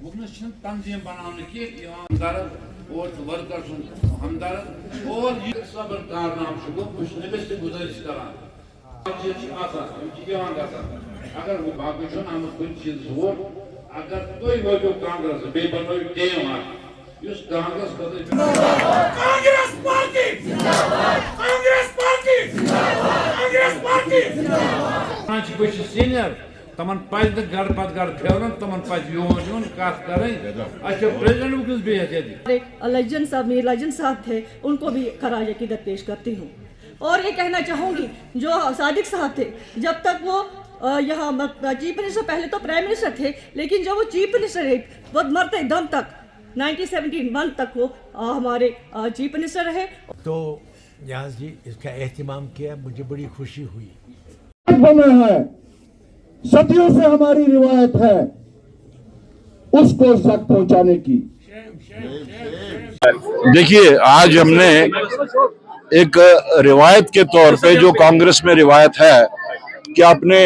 वुनस तंजीम बनाने की हमदर्द और वर्कर हमदर्द और सबर कारनाम नबिस गुजारिश करान अगर वो बाकी आमुत कुछ चीज वोट अगर तुम वो कांग्रेस बे बनो team Congress Congress party Congress party Congress party senior तमन पज घर पत घर फेरन तमन पज योन योन कत करें अच्छा प्रेसिडेंट किस भी है लज्जन साहब मीर लज्जन साहब थे उनको भी खराज अकीदत पेश करती हूँ और ये कहना चाहूँगी जो सादिक साहब थे जब तक वो यहाँ चीफ मिनिस्टर पहले तो प्राइम मिनिस्टर थे लेकिन जब वो चीफ मिनिस्टर रहे वो मरते दम तक 1971 तक वो हमारे चीफ मिनिस्टर रहे। तो यहाँ जी इसका एहतमाम किया मुझे बड़ी खुशी हुई। बना है सदियों से हमारी रिवायत है उसको जख्म पहुंचाने की। देखिए आज हमने एक रिवायत के तौर पे जो कांग्रेस में रिवायत है कि आपने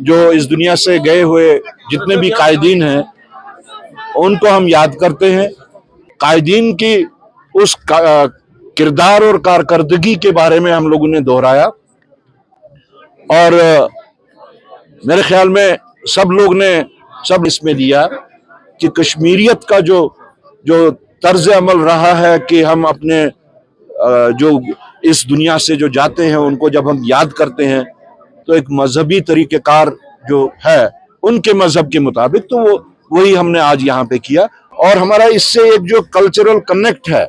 जो इस दुनिया से गए हुए जितने भी कायदीन हैं उनको हम याद करते हैं। कायदीन की उस किरदार और कारकर्दगी के बारे में हम लोगों ने दोहराया और मेरे ख्याल में सब लोग ने सब इसमें दिया कि कश्मीरियत का जो तर्ज अमल रहा है कि हम अपने जो इस दुनिया से जो जाते हैं उनको जब हम याद करते हैं तो एक मजहबी तरीक़ेकार जो है उनके मजहब के मुताबिक तो वही हमने आज यहाँ पे किया और हमारा इससे एक जो कल्चरल कनेक्ट है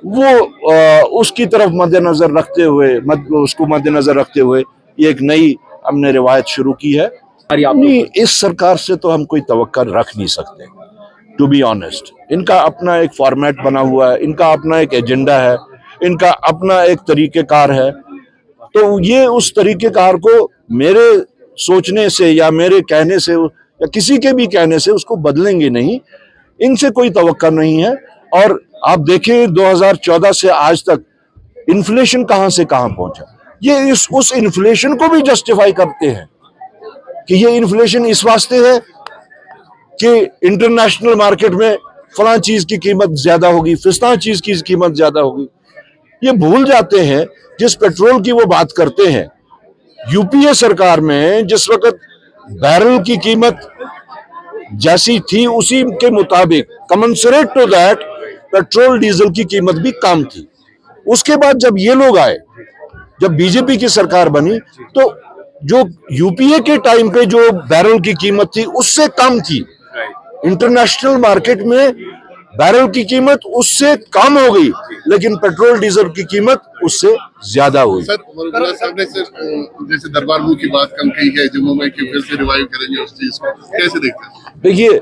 वो उसकी तरफ मद्देनजर रखते हुए ये एक नई हमने रिवायत शुरू की है। नहीं, इस सरकार से तो हम कोई तवक्का रख नहीं सकते टू बी ऑनेस्ट। इनका अपना एक फॉर्मेट बना हुआ है, इनका अपना एक एजेंडा है, इनका अपना एक तरीक़ेकार है। तो ये उस तरीक़ेकार को मेरे सोचने से या मेरे कहने से या किसी के भी कहने से उसको बदलेंगे नहीं, इनसे कोई तवक्का नहीं है। और आप देखें 2014 से आज तक इन्फ्लेशन कहां से कहां पहुंचा, ये उस इन्फ्लेशन को भी जस्टिफाई करते हैं कि ये इन्फ्लेशन इस वास्ते है कि इंटरनेशनल मार्केट में फलां चीज की कीमत ज्यादा होगी, फिस्तां चीज की कीमत ज्यादा होगी। ये भूल जाते हैं जिस पेट्रोल की वो बात करते हैं, यूपीए सरकार में जिस वक्त बैरल की कीमत जैसी थी उसी के मुताबिक commensurate to that petrol diesel की कीमत भी कम थी। उसके बाद जब ये लोग आए, जब बीजेपी की सरकार बनी तो जो यूपीए के टाइम पे जो बैरल की कीमत थी उससे कम थी, इंटरनेशनल मार्केट में बैरल की कीमत उससे कम हो गई लेकिन पेट्रोल डीजल की कीमत उससे ज्यादा हुई। सर साहब ने जैसे दरबार मुंह की बात कम कही है जम्मू में कि फिर से रिवाइव करेंगे उस चीज को, कैसे देखते हैं? देखिए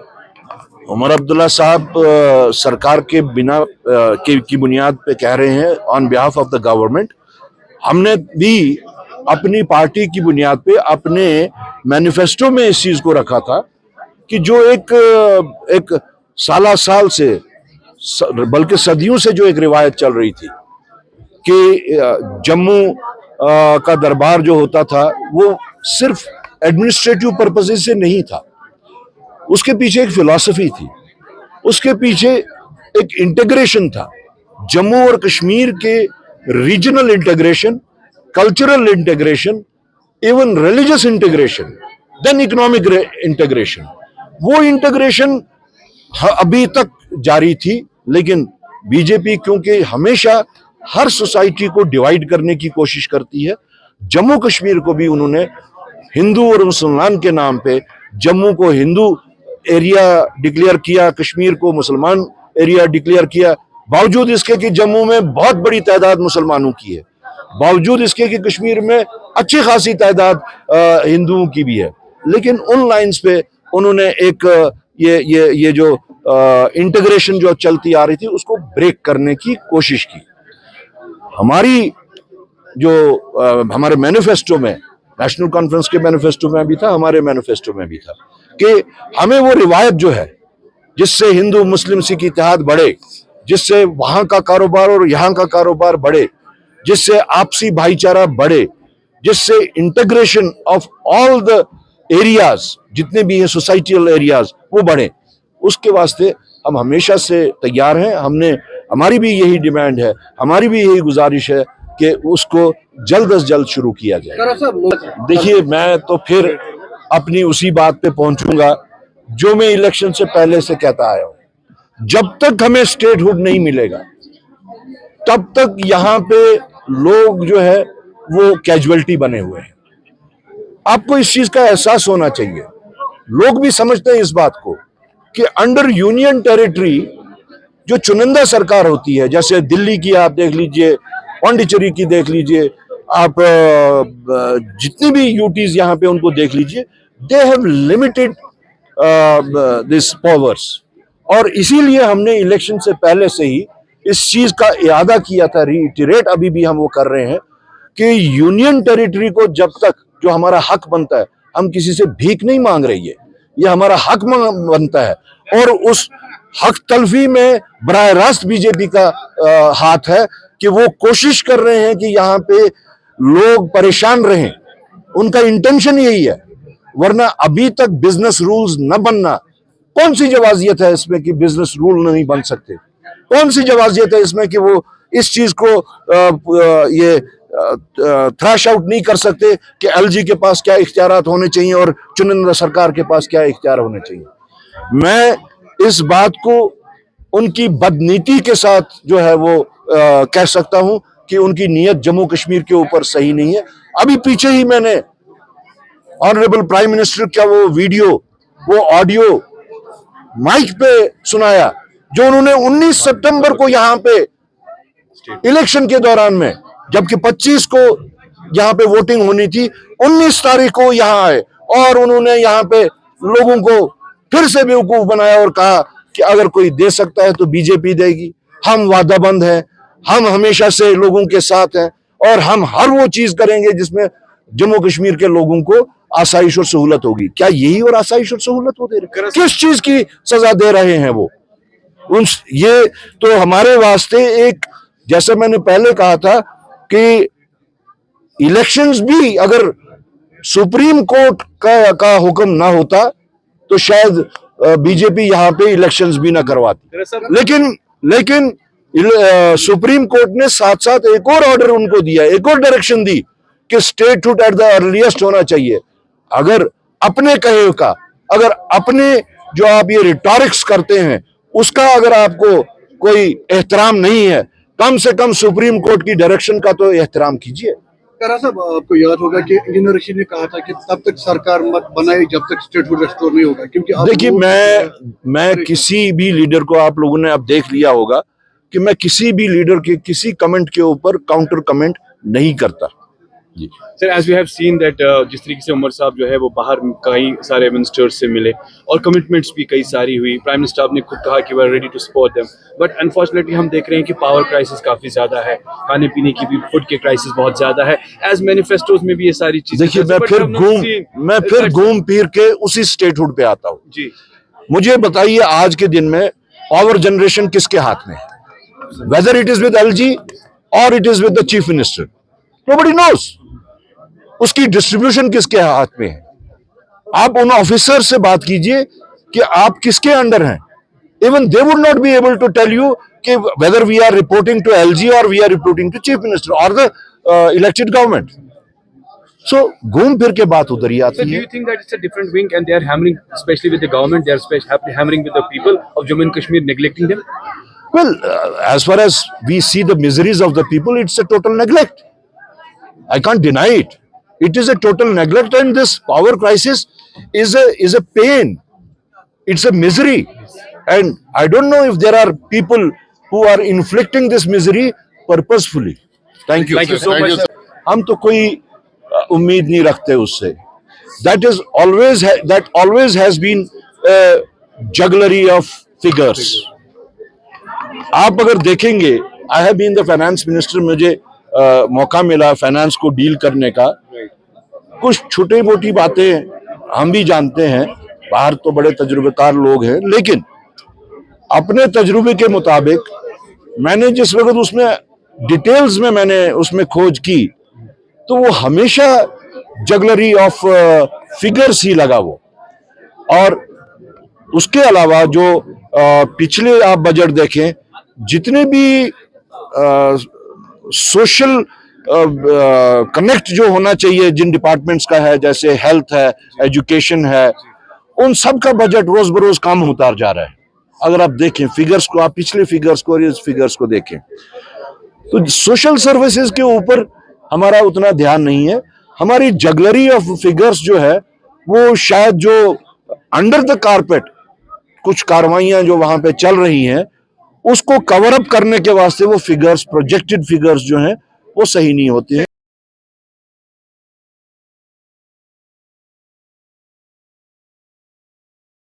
उमर अब्दुल्ला साहब सरकार के बिना की बुनियाद पे कह रहे हैं on behalf of the government. हमने भी अपनी पार्टी की बुनियाद पे अपने मैनिफेस्टो में इस चीज को रखा था कि जो एक साल से बल्कि सदियों से जो एक रिवायत चल रही थी कि जम्मू का दरबार जो होता था वो सिर्फ एडमिनिस्ट्रेटिव पर्पसेस से नहीं था, उसके पीछे एक फिलॉसफी थी, उसके पीछे एक इंटीग्रेशन था। जम्मू और कश्मीर के regional integration, cultural integration, even religious integration, then economic integration, वो इंटीग्रेशन अभी तक जारी थी। लेकिन बीजेपी क्योंकि हमेशा हर सोसाइटी को डिवाइड करने की कोशिश करती है, जम्मू कश्मीर को भी उन्होंने हिंदू और मुसलमान के नाम पे जम्मू को हिंदू एरिया डिक्लेयर किया, कश्मीर को मुसलमान एरिया डिक्लेयर किया, बावजूद इसके कि जम्मू में बहुत बड़ी तादाद मुसलमानों की है, बावजूद इसके कि कश्मीर में अच्छी खासी तादाद हिंदुओं की भी है। लेकिन उन लाइंस पे उन्होंने एक ये जो इंटीग्रेशन जो चलती आ रही थी उसको ब्रेक करने की कोशिश की। हमारी जो हमारे मैनिफेस्टो में, नेशनल कॉन्फ्रेंस के मैनिफेस्टो में भी था, हमारे मैनिफेस्टो में भी था कि हमें वो रिवायत जो है जिससे हिंदू मुस्लिम सिख इत्तेहाद बढ़े, जिससे वहां का कारोबार और यहाँ का कारोबार बढ़े, जिससे आपसी भाईचारा बढ़े, जिससे integration of all the areas जितने भी हैं सोसाइटियल एरियाज वो बढ़े, उसके वास्ते हम हमेशा से तैयार हैं। हमारी भी यही डिमांड है, हमारी भी यही गुजारिश है कि उसको जल्द से जल्द शुरू किया जाए। देखिए, मैं तो फिर अपनी उसी बात पे पहुंचूंगा जो मैं इलेक्शन से पहले से कहता आया हूं। जब तक हमें स्टेटहुड नहीं मिलेगा तब तक यहाँ पे लोग जो है वो कैजुअलिटी बने हुए हैं। आपको इस चीज का एहसास होना चाहिए। लोग भी समझते हैं इस बात को कि अंडर यूनियन टेरिटरी जो चुनिंदा सरकार होती है, जैसे दिल्ली की आप देख लीजिए, पांडिचेरी की देख लीजिए, आप जितनी भी यूटीज यहाँ पे उनको देख लीजिए, they have limited this powers. और इसीलिए हमने इलेक्शन से पहले से ही इस चीज का इरादा किया था, रीइटरेट अभी भी हम वो कर रहे हैं कि यूनियन टेरिटरी को जब तक जो हमारा हक बनता है, हम किसी से भीख नहीं मांग रही है, ये हमारा हक बनता है। और उस हक तलफी में बराह रास्त बीजेपी का हाथ है कि वो कोशिश कर रहे हैं कि यहाँ पे लोग परेशान रहें। उनका इंटेंशन यही है। वरना अभी तक बिजनेस रूल्स न बनना, कौन सी जवाजियत है इसमें कि बिजनेस रूल नहीं बन सकते? कौन सी जवाजियत है इसमें कि वो इस चीज को ये थ्रैश आउट नहीं कर सकते कि एलजी के पास क्या इख्तियारात होने चाहिए और चुनिंदा सरकार के पास क्या इख्तियार होने चाहिए? मैं इस बात को उनकी बदनीति के साथ जो है वो कह सकता हूं कि उनकी नीयत जम्मू कश्मीर के ऊपर सही नहीं है। अभी पीछे ही मैंने ऑनरेबल प्राइम मिनिस्टर का वो वीडियो, वो ऑडियो माइक पे सुनाया जो उन्होंने 19 सितंबर को यहाँ पे इलेक्शन के दौरान में, जबकि 25 को यहाँ पे वोटिंग होनी थी, 19 तारीख को यहाँ आए और उन्होंने यहाँ पे लोगों को फिर से बेवकूफ बनाया और कहा कि अगर कोई दे सकता है तो बीजेपी देगी, हम वादाबंद हैं, हम हमेशा से लोगों के साथ हैं और हम हर वो चीज करेंगे जिसमें जम्मू कश्मीर के लोगों को आसाइश और सहूलत होगी। क्या यही और आसाइश और सहूलत हो दे रहे? किस चीज की सजा दे रहे हैं वो? ये तो हमारे वास्ते एक, जैसे मैंने पहले कहा था कि इलेक्शंस भी अगर सुप्रीम कोर्ट का हुक्म ना होता तो शायद बीजेपी यहाँ पे इलेक्शंस भी ना करवाती। लेकिन सुप्रीम कोर्ट ने साथ साथ एक और ऑर्डर उनको दिया, एक और डायरेक्शन दी कि स्टेटहुड एट द अर्लीस्ट होना चाहिए। अगर अपने कहे का, अगर अपने जो आप ये रिटॉरिक्स करते हैं उसका अगर आपको कोई एहतराम नहीं है, कम से कम सुप्रीम कोर्ट की डायरेक्शन का तो एहतराम कीजिए। करा साहब, आपको याद होगा कि इंजीनियर रशीद ने कहा था कि तब तक सरकार मत बनाए जब तक स्टेटहुड रिस्टोर नहीं होगा, क्योंकि देखिए, मैं किसी भी लीडर को, आप लोगों ने अब देख लिया होगा कि मैं किसी भी लीडर के किसी कमेंट के ऊपर काउंटर कमेंट नहीं करता। जी sir, as we have seen that जिस तरीके से उमर साहब जो है वो बाहर कई सारे मिनिस्टर्स से मिले और कमिटमेंट्स भी कई सारी हुई, प्राइम मिनिस्टर ने खुद कहा कि we are ready to support them, but unfortunately हम देख रहे हैं कि पावर क्राइसिस काफी ज्यादा है, खाने पीने की भी फूड के क्राइसिस बहुत ज्यादा है। एज मैनिफेस्टोज में भी ये सारी चीजें, देखिए, मैं फिर घूम फिर के उसी स्टेटहुड पे आता हूँ जी। मुझे बताइए, आज के दिन में पावर जनरेशन किसके हाथ में है? Whether it is with LG और it is with the chief minister, nobody knows. उसकी डिस्ट्रीब्यूशन किसके हाथ में है? आप उन ऑफिसर से बात कीजिए कि आप किसके अंडर हैं। Even they would not be able to tell you कि whether we are reporting to LG और we are reporting to chief minister और द इलेक्टेड गवर्नमेंट। सो घूम फिर के बात उधर ही आती है। Do you think that it's a different wing and they are hammering, especially with the government, they are hammering with the people of Jammu and Kashmir, neglecting them? Well, as far as we see the miseries of the people, it's a total neglect. I can't deny it. It is a total neglect, and this power crisis is a pain. It's a misery, and I don't know if there are people who are inflicting this misery purposefully. Thank you. Thank you so much. हम तो कोई उम्मीद नहीं रखते उससे. That always has been a jugglery of figures. आप अगर देखेंगे, I have been the finance minister, मुझे मौका मिला फाइनेंस को डील करने का। कुछ छोटी मोटी बातें हम भी जानते हैं, बाहर तो बड़े तजुर्बेकार लोग हैं, लेकिन अपने तजुर्बे के मुताबिक मैंने जिस वक्त उसमें डिटेल्स में मैंने उसमें खोज की तो वो हमेशा जगलरी ऑफ फिगर्स ही लगा वो। और उसके अलावा जो पिछले आप बजट देखें, जितने भी सोशल कनेक्ट जो होना चाहिए जिन डिपार्टमेंट्स का है, जैसे हेल्थ है, एजुकेशन है, उन सब का बजट रोज बरोज कम होता जा रहा है। अगर आप देखें फिगर्स को, आप पिछले फिगर्स को और इस फिगर्स को देखें, तो सोशल सर्विसेज के ऊपर हमारा उतना ध्यान नहीं है। हमारी जगलरी ऑफ फिगर्स जो है वो शायद जो अंडर द कारपेट कुछ कार्रवाइयां जो वहां पे चल रही हैं उसको कवर अप करने के वास्ते वो फिगर्स, प्रोजेक्टेड फिगर्स जो हैं वो सही नहीं होती हैं।